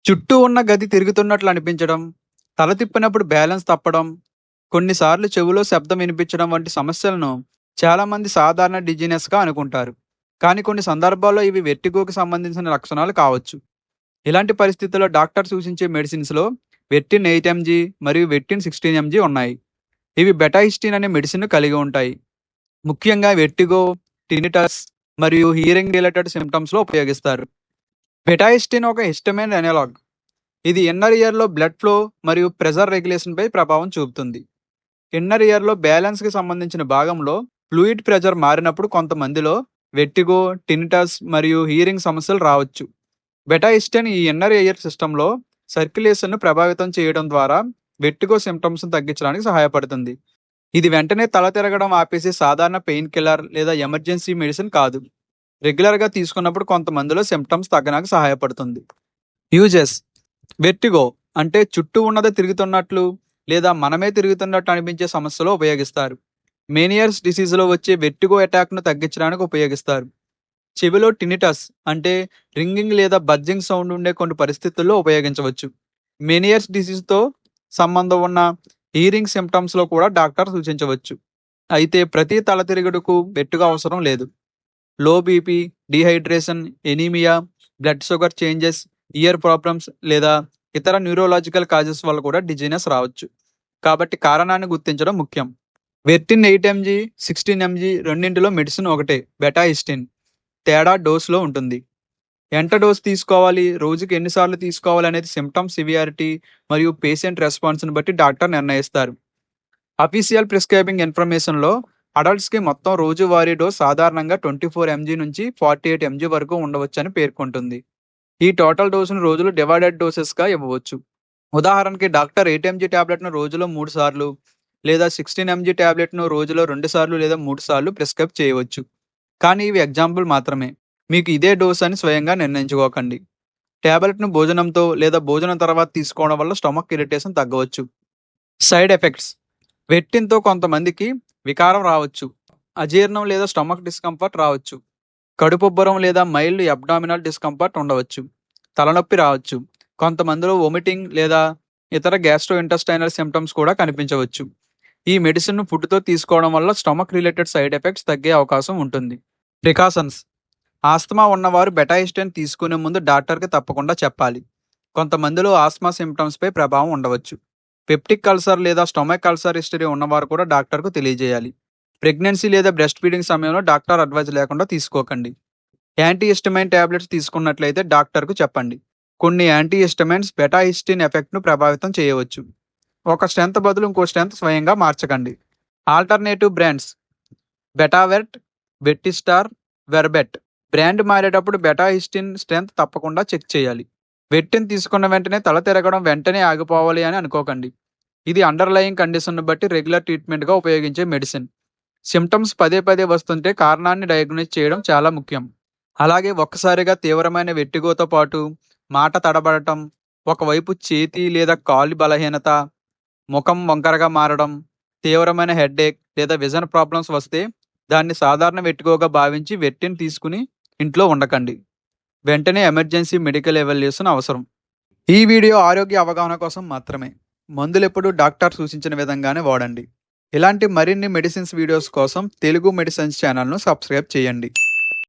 చుట్టూ ఉన్న గది తిరుగుతున్నట్లు అనిపించడం, తల తిప్పినప్పుడు బ్యాలెన్స్ తప్పడం, కొన్నిసార్లు చెవిలో శబ్దం వినిపించడం వంటి సమస్యలను చాలామంది సాధారణ డిజీనెస్గా అనుకుంటారు. కానీ కొన్ని సందర్భాల్లో ఇవి వెర్టిగోకి సంబంధించిన లక్షణాలు కావచ్చు. ఇలాంటి పరిస్థితుల్లో డాక్టర్ సూచించే మెడిసిన్స్లో వెర్టిన్ 8 ఎంజీ మరియు వెర్టిన్ 16 ఎంజీ ఉన్నాయి. ఇవి బెటాహిస్టిన్ అనే మెడిసిన్ కలిగి ఉంటాయి. ముఖ్యంగా వెర్టిగో, టినిటస్ మరియు హియరింగ్ రిలేటెడ్ సిమ్టమ్స్లో ఉపయోగిస్తారు. బెటాహిస్టిన్ ఒక హిస్టమైన్ ఎనలాగ్. ఇది ఇన్నర్ ఇయర్లో బ్లడ్ ఫ్లో మరియు ప్రెజర్ రెగ్యులేషన్పై ప్రభావం చూపుతుంది. ఇన్నర్ ఇయర్లో బ్యాలెన్స్కి సంబంధించిన భాగంలో ఫ్లూయిడ్ ప్రెజర్ మారినప్పుడు కొంతమందిలో వెర్టిగో, టినిటస్ మరియు హియరింగ్ సమస్యలు రావచ్చు. బెటాహిస్టిన్ ఈ ఇన్నర్ ఇయర్ సిస్టంలో సర్క్యులేషన్ను ప్రభావితం చేయడం ద్వారా వెర్టిగో సిమ్టమ్స్ను తగ్గించడానికి సహాయపడుతుంది. ఇది వెంటనే తల తిరగడం ఆపేసే సాధారణ పెయిన్ కిల్లర్ లేదా ఎమర్జెన్సీ మెడిసిన్ కాదు. రెగ్యులర్గా తీసుకున్నప్పుడు కొంతమందిలో సిమ్టమ్స్ తగ్గడానికి సహాయపడుతుంది. యూజెస్: వెర్టిగో అంటే చుట్టూ ఉన్నది తిరుగుతున్నట్లు లేదా మనమే తిరుగుతున్నట్టు అనిపించే సమస్యలో ఉపయోగిస్తారు. మేనియర్స్ డిసీజ్లో వచ్చే వెర్టిగో అటాక్ను తగ్గించడానికి ఉపయోగిస్తారు. చెవిలో టినిటస్ అంటే రింగింగ్ లేదా బజ్జింగ్ సౌండ్ ఉండే కొన్ని పరిస్థితుల్లో ఉపయోగించవచ్చు. మేనియర్స్ డిసీజ్తో సంబంధం ఉన్న హియరింగ్ సిమ్టమ్స్లో కూడా డాక్టర్ సూచించవచ్చు. అయితే ప్రతి తల తిరుగుడుకు వెర్టిగో అవసరం లేదు. Low BP, dehydration, anaemia, blood sugar changes, year problems లేదా ఇతర న్యూరోలాజికల్ కాజెస్ వల్ల కూడా డిజీనెస్ రావచ్చు. కాబట్టి కారణాన్ని గుర్తించడం ముఖ్యం. వెర్టిన్ 8 ఎంజీ, 16 ఎంజీ రెండింటిలో మెడిసిన్ ఒకటే, బెటాహిస్టిన్. తేడా డోస్లో ఉంటుంది. ఎంత డోస్ తీసుకోవాలి, రోజుకి ఎన్నిసార్లు తీసుకోవాలి అనేది సిమ్టమ్ సివియారిటీ మరియు పేషెంట్ రెస్పాన్స్ని బట్టి డాక్టర్ నిర్ణయిస్తారు. అఫీషియల్ ప్రిస్క్రైబింగ్ ఇన్ఫర్మేషన్లో అడల్ట్స్కి మొత్తం రోజువారీ డోస్ సాధారణంగా 24 ఎంజీ నుంచి 48 ఎంజీ వరకు ఉండవచ్చని పేర్కొంటుంది. ఈ టోటల్ డోసును రోజులు డివైడెడ్ డోసెస్గా ఇవ్వవచ్చు. ఉదాహరణకి డాక్టర్ 8 ఎంజీ ట్యాబ్లెట్ను రోజులో 3 సార్లు లేదా 16 ఎంజీ ట్యాబ్లెట్ను రోజులో 2 సార్లు లేదా 3 సార్లు ప్రిస్క్రైబ్ చేయవచ్చు. కానీ ఇవి ఎగ్జాంపుల్ మాత్రమే. మీకు ఇదే డోస్ అని స్వయంగా నిర్ణయించుకోకండి. ట్యాబ్లెట్ను భోజనంతో లేదా భోజనం తర్వాత తీసుకోవడం వల్ల స్టమక్ ఇరిటేషన్ తగ్గవచ్చు. సైడ్ ఎఫెక్ట్స్: వెర్టిన్తో కొంతమందికి వికారం రావచ్చు, అజీర్ణం లేదా స్టమక్ డిస్కంఫర్ట్ రావచ్చు, కడుపుబ్బరం లేదా మైల్డ్ అబ్డామినల్ డిస్కంఫర్ట్ ఉండవచ్చు, తలనొప్పి రావచ్చు, కొంతమందిలో వొమిటింగ్ లేదా ఇతర గ్యాస్ట్రో ఇంటెస్టైనల్ సిమ్టమ్స్ కూడా కనిపించవచ్చు. ఈ మెడిసిన్ను ఫుడ్తో తీసుకోవడం వల్ల స్టమక్ రిలేటెడ్ సైడ్ ఎఫెక్ట్స్ తగ్గే అవకాశం ఉంటుంది. ప్రికాషన్స్: ఆస్తమా ఉన్నవారు బెటాహిస్టిన్ తీసుకునే ముందు డాక్టర్కి తప్పకుండా చెప్పాలి. కొంతమందిలో ఆస్మా సిమ్టమ్స్పై ప్రభావం ఉండవచ్చు. పెప్టిక్ అల్సర్ లేదా స్టొమక్ అల్సర్ హిస్టరీ ఉన్నవారు కూడా డాక్టర్కు తెలియజేయాలి. ప్రెగ్నెన్సీ లేదా బ్రెస్ట్ ఫీడింగ్ సమయంలో డాక్టర్ అడ్వైజ్ లేకుండా తీసుకోకండి. యాంటీహిస్టమైన్ ట్యాబ్లెట్స్ తీసుకున్నట్లయితే డాక్టర్కు చెప్పండి. కొన్ని యాంటీహిస్టమైన్స్ బెటాహిస్టిన్ ఎఫెక్ట్ను ప్రభావితం చేయవచ్చు. ఒక స్ట్రెంత్ బదులు ఇంకో స్ట్రెంత్ స్వయంగా మార్చకండి. ఆల్టర్నేటివ్ బ్రాండ్స్: బెటావెర్ట్, వెట్టిస్టార్, వెర్బెట్. బ్రాండ్ మారేటప్పుడు బెటాహిస్టిన్ స్ట్రెంత్ తప్పకుండా చెక్ చేయాలి. వెర్టిన్ తీసుకున్న వెంటనే తల తిరగడం వెంటనే ఆగిపోవాలి అని అనుకోకండి. ఇది అండర్లయింగ్ కండిషన్ను బట్టి రెగ్యులర్ ట్రీట్మెంట్గా ఉపయోగించే మెడిసిన్. సిమ్టమ్స్ పదే పదే వస్తుంటే కారణాన్ని డయాగ్నోస్ చేయడం చాలా ముఖ్యం. అలాగే ఒక్కసారిగా తీవ్రమైన వెర్టిగోతో పాటు మాట తడబడటం, ఒకవైపు చేతి లేదా కాలు బలహీనత, ముఖం వంకరగా మారడం, తీవ్రమైన హెడ్ఏక్ లేదా విజన్ ప్రాబ్లమ్స్ వస్తే దాన్ని సాధారణ వెర్టిగోగా భావించి వెర్టిన్ తీసుకుని ఇంట్లో ఉండకండి. వెంటనే ఎమర్జెన్సీ మెడికల్ ఎవాల్యుయేషన్ అవసరం. ఈ వీడియో ఆరోగ్య అవగాహన కోసం మాత్రమే. మందులెప్పుడు డాక్టర్ సూచించిన విధంగానే వాడండి. ఇలాంటి మరిన్ని మెడిసిన్స్ వీడియోస్ కోసం తెలుగు మెడిసిన్స్ ఛానల్ను సబ్స్క్రైబ్ చేయండి.